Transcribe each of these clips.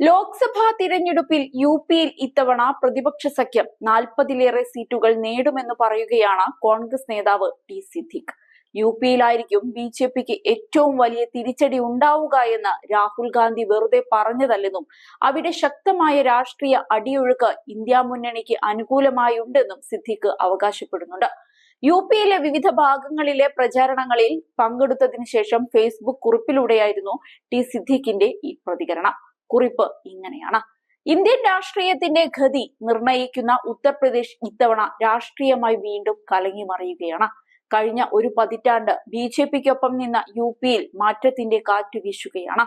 ലോക്സഭാ തിരഞ്ഞെടുപ്പിൽ യു.പിയിൽ ഇത്തവണ പ്രതിപക്ഷ സഖ്യം 40-ലേറെ സീറ്റുകൾ നേടുമെന്ന് പറയുകയാണ് കോൺഗ്രസ് നേതാവ് ടി സിദ്ദിഖ്. യു.പിയിലായിരിക്കും ബി.ജെ.പിക്ക് ഏറ്റവും വലിയ തിരിച്ചടി ഉണ്ടാവുക എന്ന് രാഹുൽ ഗാന്ധി വെറുതെ പറഞ്ഞതല്ലെന്നും അവിടെ ശക്തമായ രാഷ്ട്രീയ അടിയൊഴുക്ക് ഇന്ത്യ മുന്നണിക്ക് അനുകൂലമായുണ്ടെന്നും സിദ്ദിഖ് അവകാശപ്പെടുന്നുണ്ട്. യു.പിയിലെ വിവിധ ഭാഗങ്ങളിലെ പ്രചാരണങ്ങളിൽ പങ്കെടുത്തതിനു ശേഷം ഫേസ്ബുക്ക് കുറിപ്പിലൂടെയായിരുന്നു ടി സിദ്ദിഖിന്റെ ഈ പ്രതികരണം. കുറിപ്പ് ഇങ്ങനെയാണ്: ഇന്ത്യൻ രാഷ്ട്രീയത്തിന്റെ ഗതി നിർണയിക്കുന്ന ഉത്തർപ്രദേശ് ഇത്തവണ രാഷ്ട്രീയമായി വീണ്ടും കലങ്ങിമറിയുകയാണ്. കഴിഞ്ഞ ഒരു പതിറ്റാണ്ട് ബി.ജെ.പിക്കൊപ്പം നിന്ന യു.പിയിൽ മാറ്റത്തിന്റെ കാറ്റ് വീശുകയാണ്.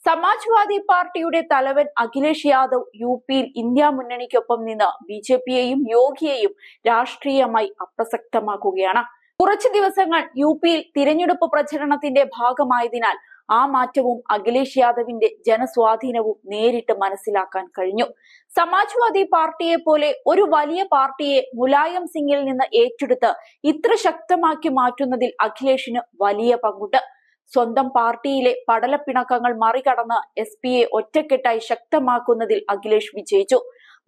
സമാജ്വാദി പാർട്ടിയുടെ തലവൻ അഖിലേഷ് യാദവ് യു.പിയിൽ ഇന്ത്യ മുന്നണിക്കൊപ്പം നിന്ന് ബി.ജെ.പിയെയും യോഗിയെയും രാഷ്ട്രീയമായി അപ്രസക്തമാക്കുകയാണ്. കുറച്ചു ദിവസങ്ങൾ യു.പിയിൽ തിരഞ്ഞെടുപ്പ് പ്രചരണത്തിന്റെ ഭാഗമായതിനാൽ ആ മാറ്റവും അഖിലേഷ് യാദവിന്റെ ജനസ്വാധീനവും നേരിട്ട് മനസ്സിലാക്കാൻ കഴിഞ്ഞു. സമാജ്വാദി പാർട്ടിയെ പോലെ ഒരു വലിയ പാർട്ടിയെ മുലായം സിംഗിൽ നിന്ന് ഏറ്റെടുത്ത് ഇത്ര ശക്തമാക്കി മാറ്റുന്നതിൽ അഖിലേഷിന് വലിയ പങ്കുണ്ട്. സ്വന്തം പാർട്ടിയിലെ പടലപ്പിണക്കങ്ങൾ മറികടന്ന് എസ്.പിയെ ഒറ്റക്കെട്ടായി ശക്തമാക്കുന്നതിൽ അഖിലേഷ് വിജയിച്ചു.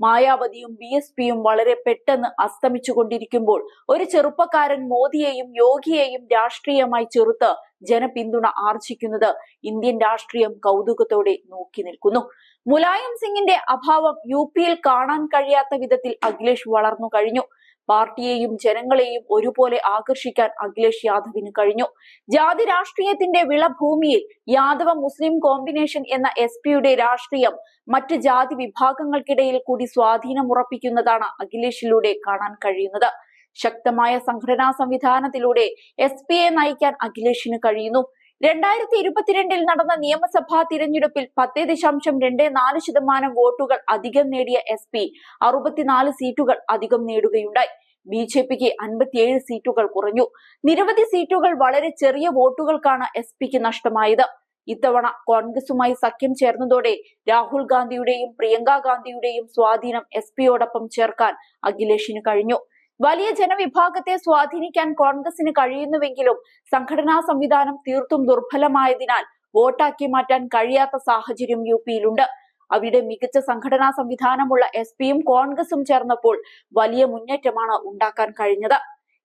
മായാവതിയും ബി.എസ്.പിയും വളരെ പെട്ടെന്ന് അസ്തമിച്ചുകൊണ്ടിരിക്കുമ്പോൾ ഒരു ചെറുപ്പക്കാരൻ മോദിയെയും യോഗിയെയും രാഷ്ട്രീയമായി ചെറുത്ത് ജനപിന്തുണ ആർജിക്കുന്നത് ഇന്ത്യൻ രാഷ്ട്രീയം കൗതുകത്തോടെ നോക്കി നിൽക്കുന്നു. മുലായം സിംഗിന്റെ അഭാവം യു.പിയിൽ കാണാൻ കഴിയാത്ത വിധത്തിൽ അഖിലേഷ് വളർന്നു കഴിഞ്ഞു. പാർട്ടിയെയും ജനങ്ങളെയും ഒരുപോലെ ആകർഷിക്കാൻ അഖിലേഷ് യാദവിന് കഴിഞ്ഞു. ജാതി രാഷ്ട്രീയത്തിന്റെ വിളഭൂമിയിൽ യാദവ മുസ്ലിം കോമ്പിനേഷൻ എന്ന എസ്.പിയുടെ രാഷ്ട്രീയം മറ്റ് ജാതി വിഭാഗങ്ങൾക്കിടയിൽ കൂടി സ്വാധീനമുറപ്പിക്കുന്നതാണ് അഖിലേഷിലൂടെ കാണാൻ കഴിയുന്നത്. ശക്തമായ സംഘടനാ സംവിധാനത്തിലൂടെ എസ്.പിയെ നയിക്കാൻ അഖിലേഷിന് കഴിയുന്നു. 2022 നടന്ന നിയമസഭാ തിരഞ്ഞെടുപ്പിൽ 10.24% വോട്ടുകൾ അധികം നേടിയ എസ്.പി 64 സീറ്റുകൾ അധികം നേടുകയുണ്ടായി. ബി.ജെ.പിക്ക് 57 സീറ്റുകൾ കുറഞ്ഞു. നിരവധി സീറ്റുകൾ വളരെ ചെറിയ വോട്ടുകൾക്കാണ് എസ്.പിക്ക് നഷ്ടമായത്. ഇത്തവണ കോൺഗ്രസുമായി സഖ്യം ചേർന്നതോടെ രാഹുൽ ഗാന്ധിയുടെയും പ്രിയങ്ക ഗാന്ധിയുടെയും സ്വാധീനം എസ്.പിയോടൊപ്പം ചേർക്കാൻ അഖിലേഷിന് കഴിഞ്ഞു. വലിയ ജനവിഭാഗത്തെ സ്വാധീനിക്കാൻ കോൺഗ്രസിന് കഴിയുന്നുവെങ്കിലും സംഘടനാ സംവിധാനം തീർത്തും ദുർബലമായതിനാൽ വോട്ടാക്കി മാറ്റാൻ കഴിയാത്ത സാഹചര്യം യു.പിയിലുണ്ട്. അവിടെ മികച്ച സംഘടനാ സംവിധാനമുള്ള എസ്.പിയും കോൺഗ്രസും ചേർന്നപ്പോൾ വലിയ മുന്നേറ്റമാണ് ഉണ്ടാക്കാൻ കഴിഞ്ഞത്.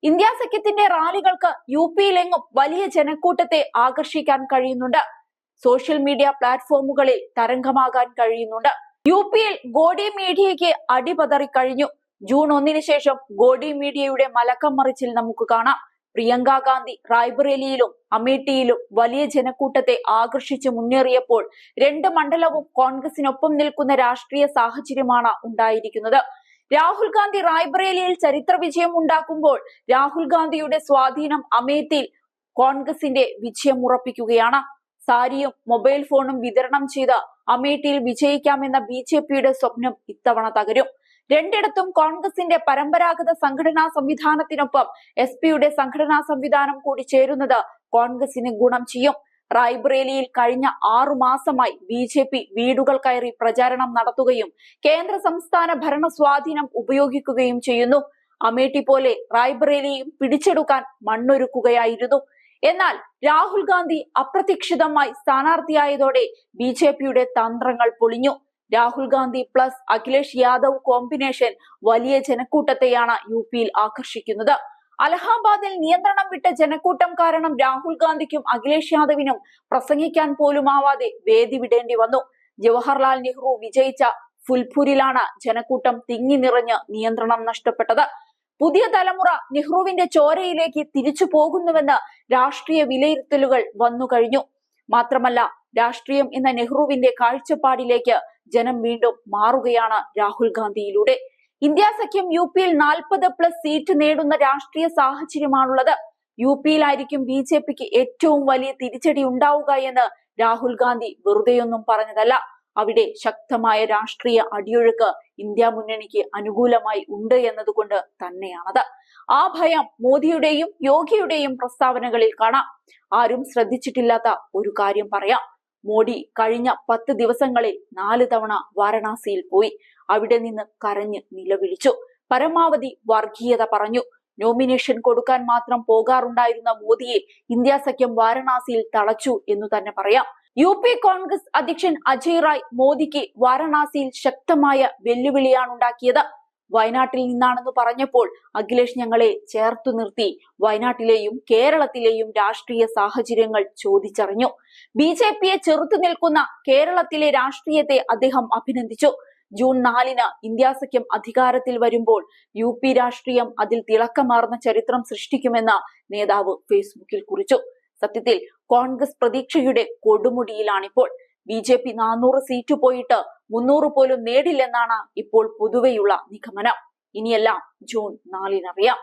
ഇന്ത്യ സഖ്യത്തിന്റെ റാലികൾക്ക് യു.പിയിലെങ്ങും വലിയ ജനക്കൂട്ടത്തെ ആകർഷിക്കാൻ കഴിയുന്നുണ്ട്. സോഷ്യൽ മീഡിയ പ്ലാറ്റ്ഫോമുകളിൽ തരംഗമാകാൻ കഴിയുന്നുണ്ട്. യു.പിയിൽ ഗോഡി മീഡിയയ്ക്ക് അടിപതറി കഴിഞ്ഞു. ജൂൺ 1 ശേഷം ഗോഡി മീഡിയയുടെ മലക്കം മറിച്ചിൽ നമുക്ക് കാണാം. പ്രിയങ്ക ഗാന്ധി റായ്ബറേലിയിലും അമേഠിയിലും വലിയ ജനക്കൂട്ടത്തെ ആകർഷിച്ച് മുന്നേറിയപ്പോൾ 2 മണ്ഡലവും കോൺഗ്രസിനൊപ്പം നിൽക്കുന്ന രാഷ്ട്രീയ സാഹചര്യമാണ് ഉണ്ടായിരിക്കുന്നത്. രാഹുൽ ഗാന്ധി റായ്ബറേലിയിൽ ചരിത്ര വിജയം ഉണ്ടാക്കുമ്പോൾ രാഹുൽ ഗാന്ധിയുടെ സ്വാധീനം അമേഠിയിൽ കോൺഗ്രസിന്റെ വിജയം ഉറപ്പിക്കുകയാണ്. സാരിയും മൊബൈൽ ഫോണും വിതരണം ചെയ്ത് അമേഠിയിൽ വിജയിക്കാമെന്ന ബി.ജെ.പിയുടെ സ്വപ്നം ഇത്തവണ തകരും. രണ്ടിടത്തും കോൺഗ്രസിന്റെ പരമ്പരാഗത സംഘടനാ സംവിധാനത്തിനൊപ്പം എസ്.പിയുടെ സംഘടനാ സംവിധാനം കൂടി ചേരുന്നത് കോൺഗ്രസിന് ഗുണം ചെയ്യും. റായ്ബറേലിയിൽ കഴിഞ്ഞ 6 മാസമായി ബി.ജെ.പി വീടുകൾ കയറി പ്രചാരണം നടത്തുകയും കേന്ദ്ര സംസ്ഥാന ഭരണ സ്വാധീനം ഉപയോഗിക്കുകയും ചെയ്യുന്നു. അമേഠി പോലെ റായ്ബറേലിയും പിടിച്ചെടുക്കാൻ മണ്ണൊരുക്കുകയായിരുന്നു. എന്നാൽ രാഹുൽ ഗാന്ധി അപ്രതീക്ഷിതമായി സ്ഥാനാർത്ഥിയായതോടെ ബി.ജെ.പിയുടെ തന്ത്രങ്ങൾ പൊളിഞ്ഞു. രാഹുൽ ഗാന്ധി പ്ലസ് അഖിലേഷ് യാദവ് കോമ്പിനേഷൻ വലിയ ജനക്കൂട്ടത്തെയാണ് യു.പിയിൽ ആകർഷിക്കുന്നത്. അലഹാബാദിൽ നിയന്ത്രണം വിട്ട ജനക്കൂട്ടം കാരണം രാഹുൽ ഗാന്ധിക്കും അഖിലേഷ് യാദവിനും പ്രസംഗിക്കാൻ പോലുമാവാതെ വേദി വിടേണ്ടി വന്നു. ജവഹർലാൽ നെഹ്റു വിജയിച്ച ഫുൽപൂരിലാണ് ജനക്കൂട്ടം തിങ്ങി നിറഞ്ഞ് നിയന്ത്രണം നഷ്ടപ്പെട്ടത്. പുതിയ തലമുറ നെഹ്റുവിന്റെ ചോരയിലേക്ക് തിരിച്ചു പോകുന്നുവെന്ന് രാഷ്ട്രീയ വിലയിരുത്തലുകൾ വന്നു കഴിഞ്ഞു. മാത്രമല്ല, രാഷ്ട്രീയം എന്ന നെഹ്റുവിന്റെ കാഴ്ചപ്പാടിലേക്ക് ജനം വീണ്ടും മാറുകയാണ് രാഹുൽ ഗാന്ധിയിലൂടെ. ഇന്ത്യ സഖ്യം യു.പിയിൽ 40+ സീറ്റ് നേടുന്ന രാഷ്ട്രീയ സാഹചര്യമാണുള്ളത്. യു.പിയിലായിരിക്കും ബി.ജെ.പിക്ക് ഏറ്റവും വലിയ തിരിച്ചടി ഉണ്ടാവുക എന്ന് രാഹുൽ ഗാന്ധി വെറുതെയൊന്നും പറഞ്ഞതല്ല. അവിടെ ശക്തമായ രാഷ്ട്രീയ അടിയൊഴുക്ക് ഇന്ത്യ മുന്നണിക്ക് അനുകൂലമായി ഉണ്ട് എന്നതുകൊണ്ട് തന്നെയാണത്. ആ ഭയം മോദിയുടെയും യോഗിയുടെയും പ്രസ്താവനകളിൽ കാണാം. ആരും ശ്രദ്ധിച്ചിട്ടില്ലാത്ത ഒരു കാര്യം പറയാം. മോഡി കഴിഞ്ഞ 10 ദിവസങ്ങളിൽ 4 തവണ വാരണാസിയിൽ പോയി. അവിടെ നിന്ന് കരഞ്ഞ് നിലവിളിച്ചു. പരമാവധി വർഗീയത പറഞ്ഞു. നോമിനേഷൻ കൊടുക്കാൻ മാത്രം പോകാറുണ്ടായിരുന്ന മോദിയെ ഇന്ത്യ സഖ്യം വാരണാസിയിൽ തളച്ചു എന്നു തന്നെ പറയാം. UP കോൺഗ്രസ് അധ്യക്ഷൻ അജയ് റായ് മോദിക്ക് വാരണാസിയിൽ ശക്തമായ വെല്ലുവിളിയാണുണ്ടാക്കിയത്. വയനാട്ടിൽ നിന്നാണെന്ന് പറഞ്ഞപ്പോൾ അഖിലേഷ് ഞങ്ങളെ ചേർത്തു നിർത്തി വയനാട്ടിലെയും കേരളത്തിലെയും രാഷ്ട്രീയ സാഹചര്യങ്ങൾ ചോദിച്ചറിഞ്ഞു. BJPയെ ചെറുത്തു നിൽക്കുന്ന കേരളത്തിലെ രാഷ്ട്രീയത്തെ അദ്ദേഹം അഭിനന്ദിച്ചു. ജൂൺ 4-ന് ഇന്ത്യാ സഖ്യം അധികാരത്തിൽ വരുമ്പോൾ UP രാഷ്ട്രീയം അതിൽ തിളക്കമാർന്ന ചരിത്രം സൃഷ്ടിക്കുമെന്ന് നേതാവ് ഫേസ്ബുക്കിൽ കുറിച്ചു. സത്യത്തിൽ കോൺഗ്രസ് പ്രതീക്ഷയുടെ കൊടുമുടിയിലാണിപ്പോൾ. BJP 400 സീറ്റ് പോയിട്ട് 300 പോലും നേടില്ലെന്നാണ് ഇപ്പോൾ പൊതുവെയുള്ള നിഗമനം. ഇനിയെല്ലാം ജൂൺ 4-നറിയാം.